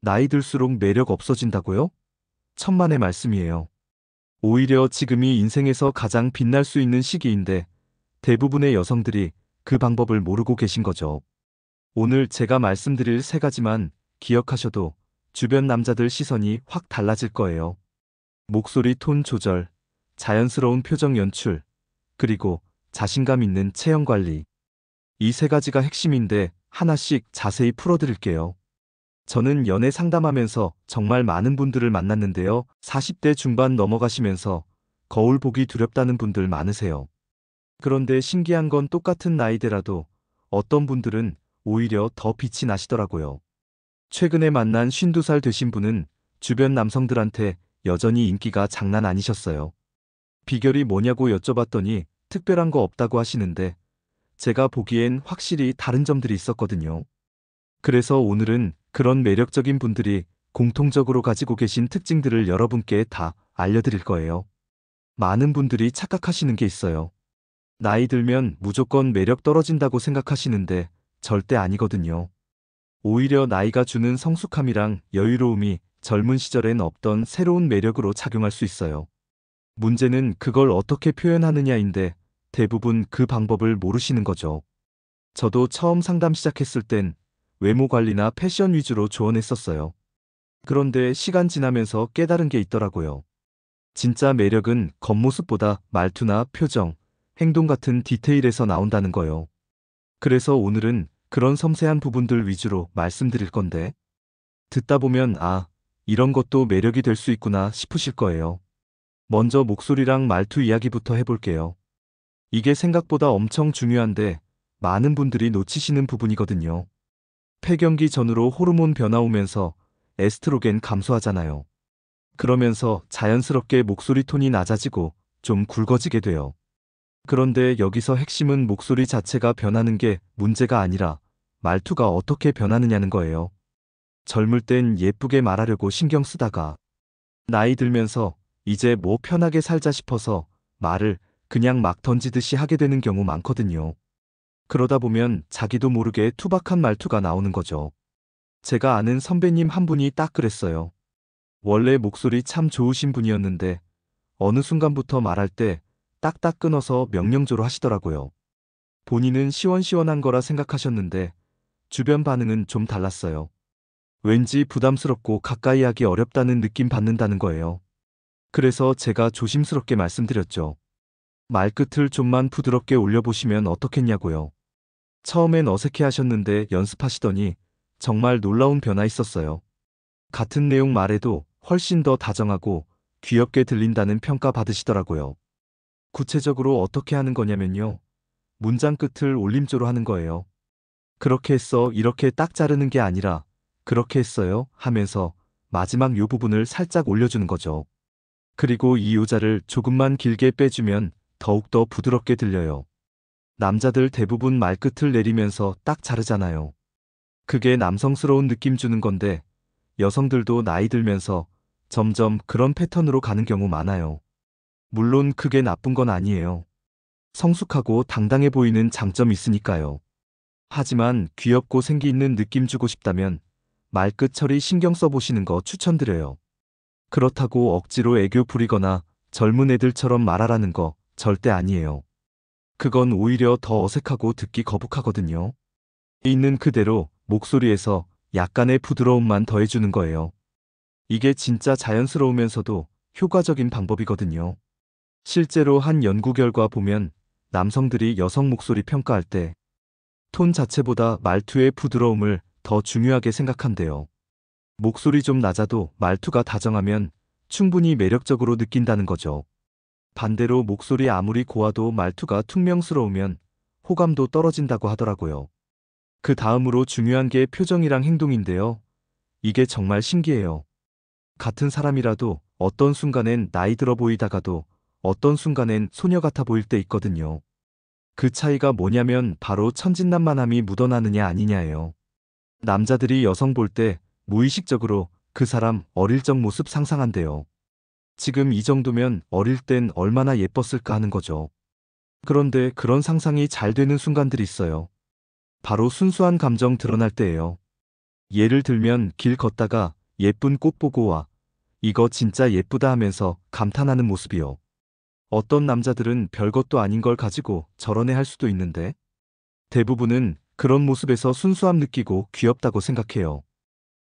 나이 들수록 매력 없어진다고요? 천만의 말씀이에요. 오히려 지금이 인생에서 가장 빛날 수 있는 시기인데 대부분의 여성들이 그 방법을 모르고 계신 거죠. 오늘 제가 말씀드릴 세 가지만 기억하셔도 주변 남자들 시선이 확 달라질 거예요. 목소리 톤 조절, 자연스러운 표정 연출, 그리고 자신감 있는 체형 관리. 이 세 가지가 핵심인데 하나씩 자세히 풀어드릴게요. 저는 연애 상담하면서 정말 많은 분들을 만났는데요. 40대 중반 넘어가시면서 거울 보기 두렵다는 분들 많으세요. 그런데 신기한 건 똑같은 나이대라도 어떤 분들은 오히려 더 빛이 나시더라고요. 최근에 만난 52살 되신 분은 주변 남성들한테 여전히 인기가 장난 아니셨어요. 비결이 뭐냐고 여쭤봤더니 특별한 거 없다고 하시는데 제가 보기엔 확실히 다른 점들이 있었거든요. 그래서 오늘은 그런 매력적인 분들이 공통적으로 가지고 계신 특징들을 여러분께 다 알려드릴 거예요. 많은 분들이 착각하시는 게 있어요. 나이 들면 무조건 매력 떨어진다고 생각하시는데 절대 아니거든요. 오히려 나이가 주는 성숙함이랑 여유로움이 젊은 시절엔 없던 새로운 매력으로 작용할 수 있어요. 문제는 그걸 어떻게 표현하느냐인데 대부분 그 방법을 모르시는 거죠. 저도 처음 상담 시작했을 땐 외모 관리나 패션 위주로 조언했었어요. 그런데 시간 지나면서 깨달은 게 있더라고요. 진짜 매력은 겉모습보다 말투나 표정, 행동 같은 디테일에서 나온다는 거요. 그래서 오늘은 그런 섬세한 부분들 위주로 말씀드릴 건데, 듣다 보면 이런 것도 매력이 될 수 있구나 싶으실 거예요. 먼저 목소리랑 말투 이야기부터 해볼게요. 이게 생각보다 엄청 중요한데 많은 분들이 놓치시는 부분이거든요. 폐경기 전후로 호르몬 변화 오면서 에스트로겐 감소하잖아요. 그러면서 자연스럽게 목소리 톤이 낮아지고 좀 굵어지게 돼요. 그런데 여기서 핵심은 목소리 자체가 변하는 게 문제가 아니라 말투가 어떻게 변하느냐는 거예요. 젊을 땐 예쁘게 말하려고 신경 쓰다가 나이 들면서 이제 뭐 편하게 살자 싶어서 말을 그냥 막 던지듯이 하게 되는 경우 많거든요. 그러다 보면 자기도 모르게 투박한 말투가 나오는 거죠. 제가 아는 선배님 한 분이 딱 그랬어요. 원래 목소리 참 좋으신 분이었는데 어느 순간부터 말할 때 딱딱 끊어서 명령조로 하시더라고요. 본인은 시원시원한 거라 생각하셨는데 주변 반응은 좀 달랐어요. 왠지 부담스럽고 가까이 하기 어렵다는 느낌 받는다는 거예요. 그래서 제가 조심스럽게 말씀드렸죠. 말끝을 좀만 부드럽게 올려보시면 어떻겠냐고요. 처음엔 어색해 하셨는데 연습하시더니 정말 놀라운 변화 있었어요. 같은 내용 말해도 훨씬 더 다정하고 귀엽게 들린다는 평가 받으시더라고요. 구체적으로 어떻게 하는 거냐면요. 문장 끝을 올림조로 하는 거예요. 그렇게 했어 이렇게 딱 자르는 게 아니라 그렇게 했어요 하면서 마지막 요 부분을 살짝 올려주는 거죠. 그리고 이 요자를 조금만 길게 빼주면 더욱더 부드럽게 들려요. 남자들 대부분 말끝을 내리면서 딱 자르잖아요. 그게 남성스러운 느낌 주는 건데 여성들도 나이 들면서 점점 그런 패턴으로 가는 경우 많아요. 물론 그게 나쁜 건 아니에요. 성숙하고 당당해 보이는 장점이 있으니까요. 하지만 귀엽고 생기 있는 느낌 주고 싶다면 말끝 처리 신경 써보시는 거 추천드려요. 그렇다고 억지로 애교 부리거나 젊은 애들처럼 말하라는 거 절대 아니에요. 그건 오히려 더 어색하고 듣기 거북하거든요. 있는 그대로 목소리에서 약간의 부드러움만 더해주는 거예요. 이게 진짜 자연스러우면서도 효과적인 방법이거든요. 실제로 한 연구 결과 보면 남성들이 여성 목소리 평가할 때 톤 자체보다 말투의 부드러움을 더 중요하게 생각한대요. 목소리 좀 낮아도 말투가 다정하면 충분히 매력적으로 느낀다는 거죠. 반대로 목소리 아무리 고와도 말투가 퉁명스러우면 호감도 떨어진다고 하더라고요. 그 다음으로 중요한 게 표정이랑 행동인데요. 이게 정말 신기해요. 같은 사람이라도 어떤 순간엔 나이 들어 보이다가도 어떤 순간엔 소녀 같아 보일 때 있거든요. 그 차이가 뭐냐면 바로 천진난만함이 묻어나느냐 아니냐예요. 남자들이 여성 볼 때 무의식적으로 그 사람 어릴 적 모습 상상한대요. 지금 이 정도면 어릴 땐 얼마나 예뻤을까 하는 거죠. 그런데 그런 상상이 잘 되는 순간들이 있어요. 바로 순수한 감정 드러날 때예요. 예를 들면 길 걷다가 예쁜 꽃 보고 와, 이거 진짜 예쁘다 하면서 감탄하는 모습이요. 어떤 남자들은 별것도 아닌 걸 가지고 저런애 할 수도 있는데 대부분은 그런 모습에서 순수함 느끼고 귀엽다고 생각해요.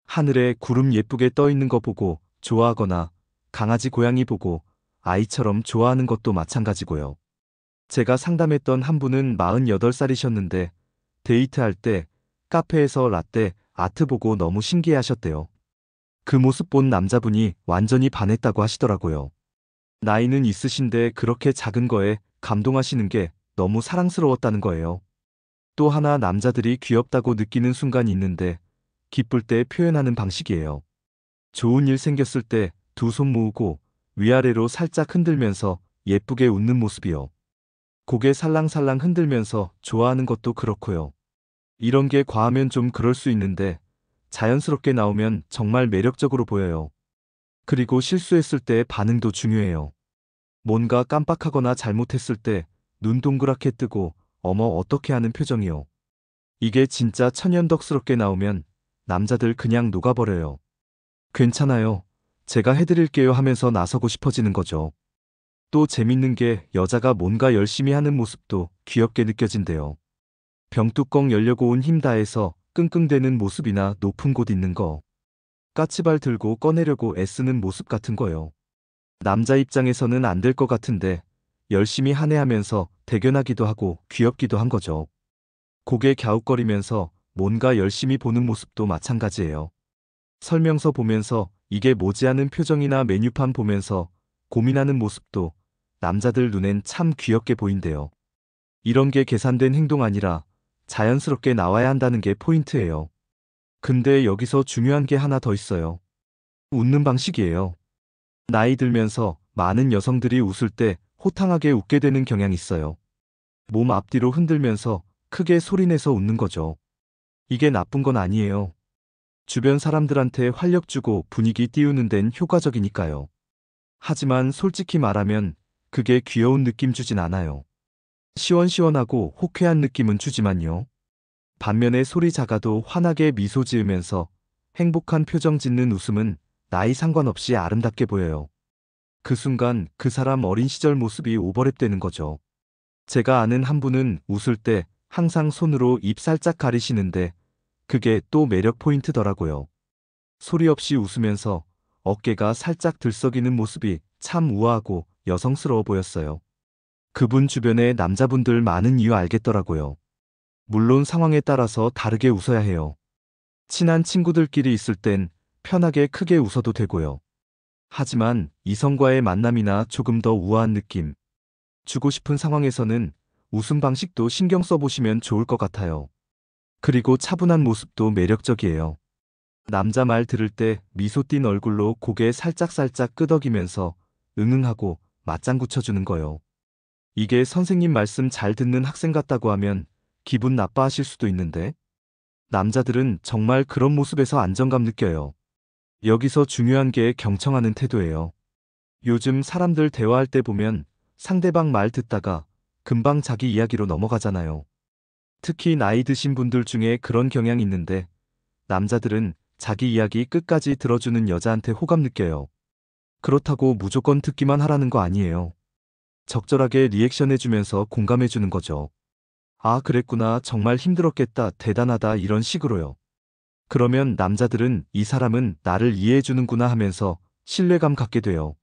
하늘에 구름 예쁘게 떠 있는 거 보고 좋아하거나 강아지 고양이 보고 아이처럼 좋아하는 것도 마찬가지고요. 제가 상담했던 한 분은 48살이셨는데 데이트할 때 카페에서 라떼 아트 보고 너무 신기해 하셨대요. 그 모습 본 남자분이 완전히 반했다고 하시더라고요. 나이는 있으신데 그렇게 작은 거에 감동하시는 게 너무 사랑스러웠다는 거예요. 또 하나 남자들이 귀엽다고 느끼는 순간이 있는데 기쁠 때 표현하는 방식이에요. 좋은 일 생겼을 때 두 손 모으고 위아래로 살짝 흔들면서 예쁘게 웃는 모습이요. 고개 살랑살랑 흔들면서 좋아하는 것도 그렇고요. 이런 게 과하면 좀 그럴 수 있는데 자연스럽게 나오면 정말 매력적으로 보여요. 그리고 실수했을 때 반응도 중요해요. 뭔가 깜빡하거나 잘못했을 때 눈 동그랗게 뜨고 어머 어떻게 하는 표정이요. 이게 진짜 천연덕스럽게 나오면 남자들 그냥 녹아버려요. 괜찮아요. 제가 해드릴게요 하면서 나서고 싶어지는 거죠. 또 재밌는 게 여자가 뭔가 열심히 하는 모습도 귀엽게 느껴진대요. 병뚜껑 열려고 온 힘 다해서 끙끙대는 모습이나 높은 곳 있는 거. 까치발 들고 꺼내려고 애쓰는 모습 같은 거요. 남자 입장에서는 안 될 것 같은데 열심히 한해하면서 대견하기도 하고 귀엽기도 한 거죠. 고개 갸웃거리면서 뭔가 열심히 보는 모습도 마찬가지예요. 설명서 보면서 이게 뭐지 하는 표정이나 메뉴판 보면서 고민하는 모습도 남자들 눈엔 참 귀엽게 보인대요. 이런 게 계산된 행동 아니라 자연스럽게 나와야 한다는 게 포인트예요. 근데 여기서 중요한 게 하나 더 있어요. 웃는 방식이에요. 나이 들면서 많은 여성들이 웃을 때 호탕하게 웃게 되는 경향이 있어요. 몸 앞뒤로 흔들면서 크게 소리내서 웃는 거죠. 이게 나쁜 건 아니에요. 주변 사람들한테 활력 주고 분위기 띄우는 데는 효과적이니까요. 하지만 솔직히 말하면 그게 귀여운 느낌 주진 않아요. 시원시원하고 호쾌한 느낌은 주지만요. 반면에 소리 작아도 환하게 미소 지으면서 행복한 표정 짓는 웃음은 나이 상관없이 아름답게 보여요. 그 순간 그 사람 어린 시절 모습이 오버랩되는 거죠. 제가 아는 한 분은 웃을 때 항상 손으로 입 살짝 가리시는데 그게 또 매력 포인트더라고요. 소리 없이 웃으면서 어깨가 살짝 들썩이는 모습이 참 우아하고 여성스러워 보였어요. 그분 주변에 남자분들 많은 이유 알겠더라고요. 물론 상황에 따라서 다르게 웃어야 해요. 친한 친구들끼리 있을 땐 편하게 크게 웃어도 되고요. 하지만 이성과의 만남이나 조금 더 우아한 느낌 주고 싶은 상황에서는 웃음 방식도 신경 써보시면 좋을 것 같아요. 그리고 차분한 모습도 매력적이에요. 남자 말 들을 때 미소 띤 얼굴로 고개 살짝살짝 끄덕이면서 응응하고 맞장구 쳐주는 거요. 이게 선생님 말씀 잘 듣는 학생 같다고 하면 기분 나빠하실 수도 있는데 남자들은 정말 그런 모습에서 안정감 느껴요. 여기서 중요한 게 경청하는 태도예요. 요즘 사람들 대화할 때 보면 상대방 말 듣다가 금방 자기 이야기로 넘어가잖아요. 특히 나이 드신 분들 중에 그런 경향이 있는데 남자들은 자기 이야기 끝까지 들어주는 여자한테 호감 느껴요. 그렇다고 무조건 듣기만 하라는 거 아니에요. 적절하게 리액션해주면서 공감해주는 거죠. 아, 그랬구나. 정말 힘들었겠다. 대단하다. 이런 식으로요. 그러면 남자들은 이 사람은 나를 이해해주는구나 하면서 신뢰감 갖게 돼요.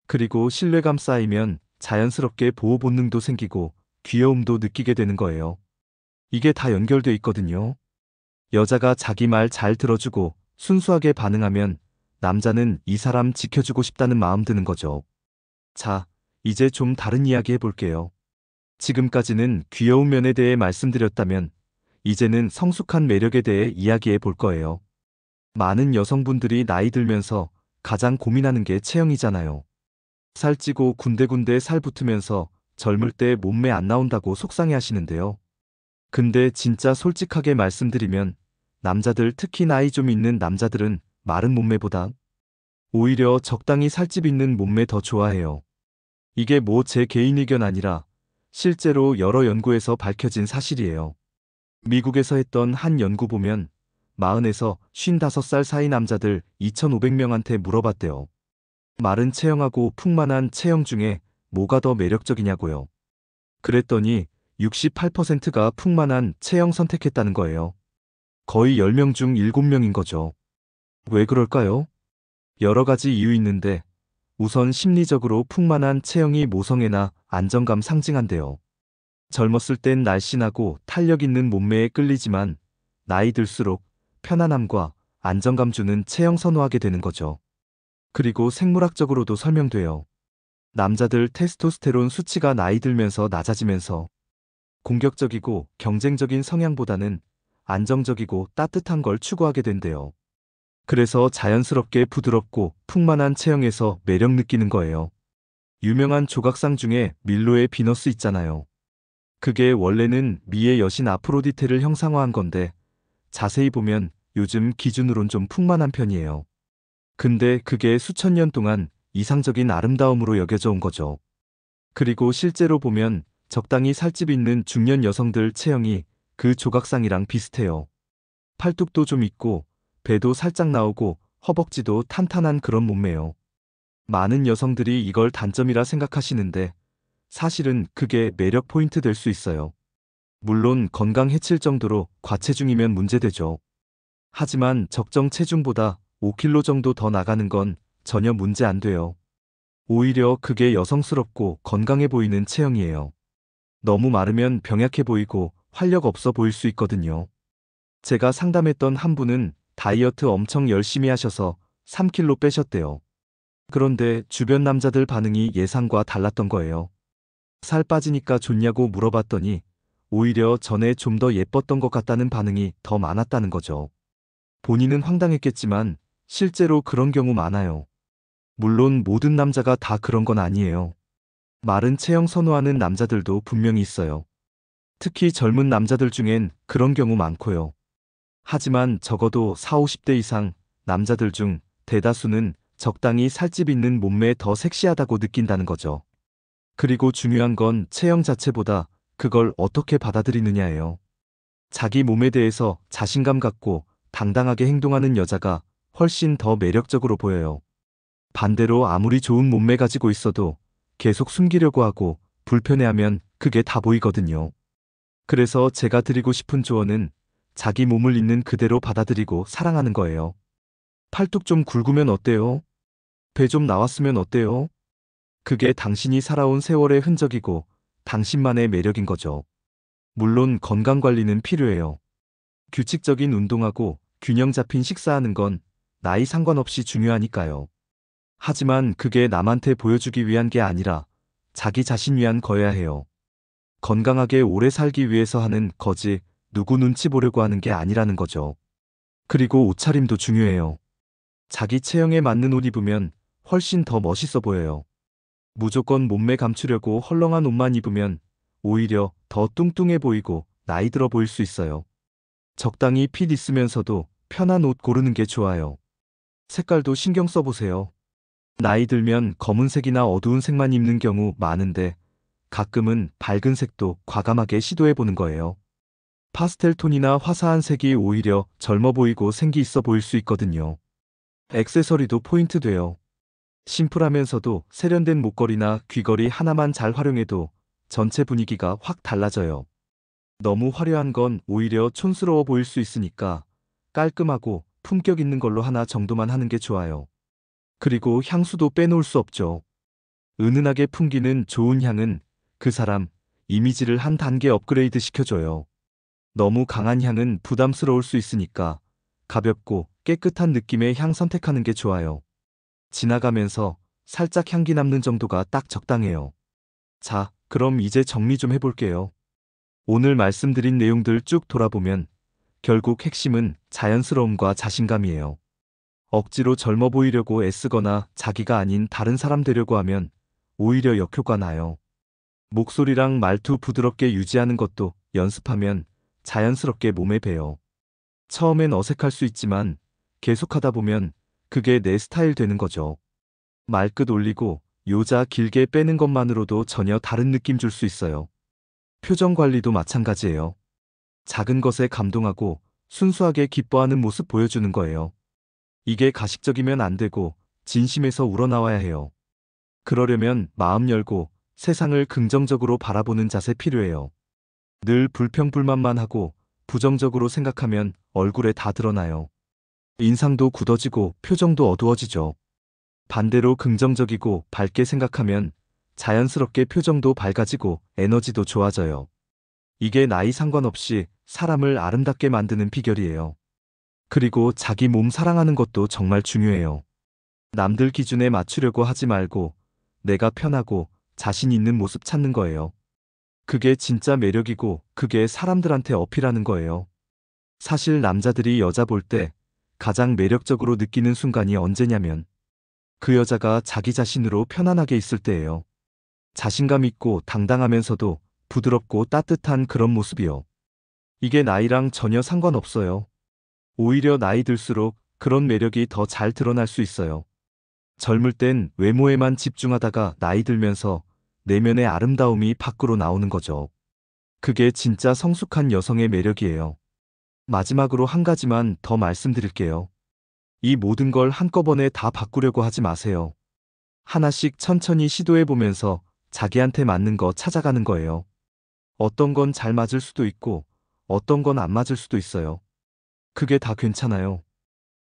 그리고 신뢰감 쌓이면 자연스럽게 보호 본능도 생기고 귀여움도 느끼게 되는 거예요. 이게 다 연결돼 있거든요. 여자가 자기 말 잘 들어주고 순수하게 반응하면 남자는 이 사람 지켜주고 싶다는 마음 드는 거죠. 자, 이제 좀 다른 이야기 해볼게요. 지금까지는 귀여운 면에 대해 말씀드렸다면 이제는 성숙한 매력에 대해 이야기해 볼 거예요. 많은 여성분들이 나이 들면서 가장 고민하는 게 체형이잖아요. 살찌고 군데군데 살 붙으면서 젊을 때 몸매 안 나온다고 속상해 하시는데요. 근데 진짜 솔직하게 말씀드리면 남자들 특히 나이 좀 있는 남자들은 마른 몸매보다 오히려 적당히 살집 있는 몸매 더 좋아해요. 이게 뭐 제 개인 의견 아니라 실제로 여러 연구에서 밝혀진 사실이에요. 미국에서 했던 한 연구 보면 40에서 55살 사이 남자들 2,500명한테 물어봤대요. 마른 체형하고 풍만한 체형 중에 뭐가 더 매력적이냐고요. 그랬더니 68%가 풍만한 체형 선택했다는 거예요. 거의 10명 중 7명인 거죠. 왜 그럴까요? 여러 가지 이유 있는데 우선 심리적으로 풍만한 체형이 모성애나 안정감 상징한대요. 젊었을 땐 날씬하고 탄력 있는 몸매에 끌리지만 나이 들수록 편안함과 안정감 주는 체형 선호하게 되는 거죠. 그리고 생물학적으로도 설명돼요. 남자들 테스토스테론 수치가 나이 들면서 낮아지면서 공격적이고 경쟁적인 성향보다는 안정적이고 따뜻한 걸 추구하게 된대요. 그래서 자연스럽게 부드럽고 풍만한 체형에서 매력 느끼는 거예요. 유명한 조각상 중에 밀로의 비너스 있잖아요. 그게 원래는 미의 여신 아프로디테를 형상화한 건데 자세히 보면 요즘 기준으론 좀 풍만한 편이에요. 근데 그게 수천 년 동안 이상적인 아름다움으로 여겨져 온 거죠. 그리고 실제로 보면 적당히 살집 있는 중년 여성들 체형이 그 조각상이랑 비슷해요. 팔뚝도 좀 있고 배도 살짝 나오고 허벅지도 탄탄한 그런 몸매요. 많은 여성들이 이걸 단점이라 생각하시는데 사실은 그게 매력 포인트 될 수 있어요. 물론 건강 해칠 정도로 과체중이면 문제되죠. 하지만 적정 체중보다 5kg 정도 더 나가는 건 전혀 문제 안 돼요. 오히려 그게 여성스럽고 건강해 보이는 체형이에요. 너무 마르면 병약해 보이고 활력 없어 보일 수 있거든요. 제가 상담했던 한 분은 다이어트 엄청 열심히 하셔서 3kg 빼셨대요. 그런데 주변 남자들 반응이 예상과 달랐던 거예요. 살 빠지니까 좋냐고 물어봤더니 오히려 전에 좀 더 예뻤던 것 같다는 반응이 더 많았다는 거죠. 본인은 황당했겠지만 실제로 그런 경우 많아요. 물론 모든 남자가 다 그런 건 아니에요. 마른 체형 선호하는 남자들도 분명히 있어요. 특히 젊은 남자들 중엔 그런 경우 많고요. 하지만 적어도 40, 50대 이상 남자들 중 대다수는 적당히 살집 있는 몸매에 더 섹시하다고 느낀다는 거죠. 그리고 중요한 건 체형 자체보다 그걸 어떻게 받아들이느냐예요. 자기 몸에 대해서 자신감 갖고 당당하게 행동하는 여자가 훨씬 더 매력적으로 보여요. 반대로 아무리 좋은 몸매 가지고 있어도 계속 숨기려고 하고 불편해하면 그게 다 보이거든요. 그래서 제가 드리고 싶은 조언은 자기 몸을 있는 그대로 받아들이고 사랑하는 거예요. 팔뚝 좀 굵으면 어때요? 배 좀 나왔으면 어때요? 그게 당신이 살아온 세월의 흔적이고 당신만의 매력인 거죠. 물론 건강 관리는 필요해요. 규칙적인 운동하고 균형 잡힌 식사하는 건 나이 상관없이 중요하니까요. 하지만 그게 남한테 보여주기 위한 게 아니라 자기 자신 위한 거여야 해요. 건강하게 오래 살기 위해서 하는 거지 누구 눈치 보려고 하는 게 아니라는 거죠. 그리고 옷차림도 중요해요. 자기 체형에 맞는 옷 입으면 훨씬 더 멋있어 보여요. 무조건 몸매 감추려고 헐렁한 옷만 입으면 오히려 더 뚱뚱해 보이고 나이 들어 보일 수 있어요. 적당히 핏 있으면서도 편한 옷 고르는 게 좋아요. 색깔도 신경 써보세요. 나이 들면 검은색이나 어두운 색만 입는 경우 많은데 가끔은 밝은 색도 과감하게 시도해보는 거예요. 파스텔 톤이나 화사한 색이 오히려 젊어 보이고 생기 있어 보일 수 있거든요. 액세서리도 포인트 돼요. 심플하면서도 세련된 목걸이나 귀걸이 하나만 잘 활용해도 전체 분위기가 확 달라져요. 너무 화려한 건 오히려 촌스러워 보일 수 있으니까 깔끔하고 품격 있는 걸로 하나 정도만 하는 게 좋아요. 그리고 향수도 빼놓을 수 없죠. 은은하게 풍기는 좋은 향은 그 사람 이미지를 한 단계 업그레이드 시켜줘요. 너무 강한 향은 부담스러울 수 있으니까 가볍고 깨끗한 느낌의 향 선택하는 게 좋아요. 지나가면서 살짝 향기 남는 정도가 딱 적당해요. 자, 그럼 이제 정리 좀 해볼게요. 오늘 말씀드린 내용들 쭉 돌아보면 결국 핵심은 자연스러움과 자신감이에요. 억지로 젊어 보이려고 애쓰거나 자기가 아닌 다른 사람 되려고 하면 오히려 역효과 나요. 목소리랑 말투 부드럽게 유지하는 것도 연습하면 자연스럽게 몸에 배요. 처음엔 어색할 수 있지만 계속하다 보면 그게 내 스타일 되는 거죠. 말끝 올리고 요자 길게 빼는 것만으로도 전혀 다른 느낌 줄 수 있어요. 표정 관리도 마찬가지예요. 작은 것에 감동하고 순수하게 기뻐하는 모습 보여주는 거예요. 이게 가식적이면 안 되고 진심에서 우러나와야 해요. 그러려면 마음 열고 세상을 긍정적으로 바라보는 자세 필요해요. 늘 불평불만만 하고 부정적으로 생각하면 얼굴에 다 드러나요. 인상도 굳어지고 표정도 어두워지죠. 반대로 긍정적이고 밝게 생각하면 자연스럽게 표정도 밝아지고 에너지도 좋아져요. 이게 나이 상관없이 사람을 아름답게 만드는 비결이에요. 그리고 자기 몸 사랑하는 것도 정말 중요해요. 남들 기준에 맞추려고 하지 말고 내가 편하고 자신 있는 모습 찾는 거예요. 그게 진짜 매력이고 그게 사람들한테 어필하는 거예요. 사실 남자들이 여자 볼 때 가장 매력적으로 느끼는 순간이 언제냐면 그 여자가 자기 자신으로 편안하게 있을 때예요. 자신감 있고 당당하면서도 부드럽고 따뜻한 그런 모습이요. 이게 나이랑 전혀 상관없어요. 오히려 나이 들수록 그런 매력이 더 잘 드러날 수 있어요. 젊을 땐 외모에만 집중하다가 나이 들면서 내면의 아름다움이 밖으로 나오는 거죠. 그게 진짜 성숙한 여성의 매력이에요. 마지막으로 한 가지만 더 말씀드릴게요. 이 모든 걸 한꺼번에 다 바꾸려고 하지 마세요. 하나씩 천천히 시도해보면서 자기한테 맞는 거 찾아가는 거예요. 어떤 건 잘 맞을 수도 있고 어떤 건 안 맞을 수도 있어요. 그게 다 괜찮아요.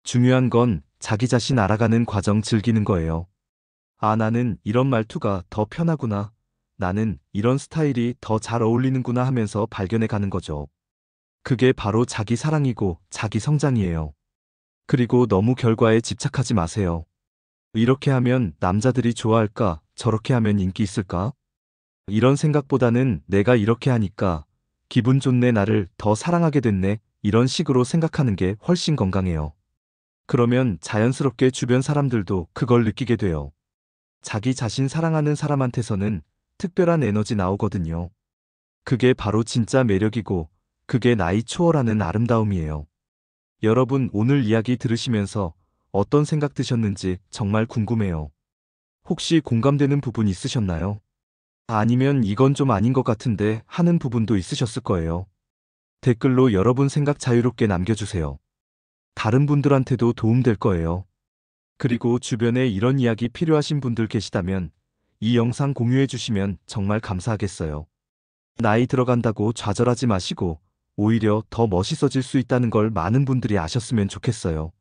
중요한 건 자기 자신 알아가는 과정 즐기는 거예요. 아, 나는 이런 말투가 더 편하구나. 나는 이런 스타일이 더 잘 어울리는구나 하면서 발견해 가는 거죠. 그게 바로 자기 사랑이고 자기 성장이에요. 그리고 너무 결과에 집착하지 마세요. 이렇게 하면 남자들이 좋아할까? 저렇게 하면 인기 있을까? 이런 생각보다는 내가 이렇게 하니까 기분 좋네, 나를 더 사랑하게 됐네, 이런 식으로 생각하는 게 훨씬 건강해요. 그러면 자연스럽게 주변 사람들도 그걸 느끼게 돼요. 자기 자신 사랑하는 사람한테서는 특별한 에너지 나오거든요. 그게 바로 진짜 매력이고 그게 나이 초월하는 아름다움이에요. 여러분, 오늘 이야기 들으시면서 어떤 생각 드셨는지 정말 궁금해요. 혹시 공감되는 부분 있으셨나요? 아니면 이건 좀 아닌 것 같은데 하는 부분도 있으셨을 거예요. 댓글로 여러분 생각 자유롭게 남겨주세요. 다른 분들한테도 도움될 거예요. 그리고 주변에 이런 이야기 필요하신 분들 계시다면 이 영상 공유해 주시면 정말 감사하겠어요. 나이 들어간다고 좌절하지 마시고 오히려 더 멋있어질 수 있다는 걸 많은 분들이 아셨으면 좋겠어요.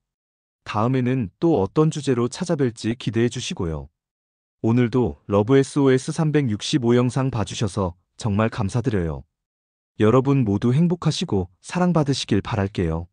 다음에는 또 어떤 주제로 찾아뵐지 기대해 주시고요. 오늘도 러브 SOS 365 영상 봐주셔서 정말 감사드려요. 여러분 모두 행복하시고 사랑받으시길 바랄게요.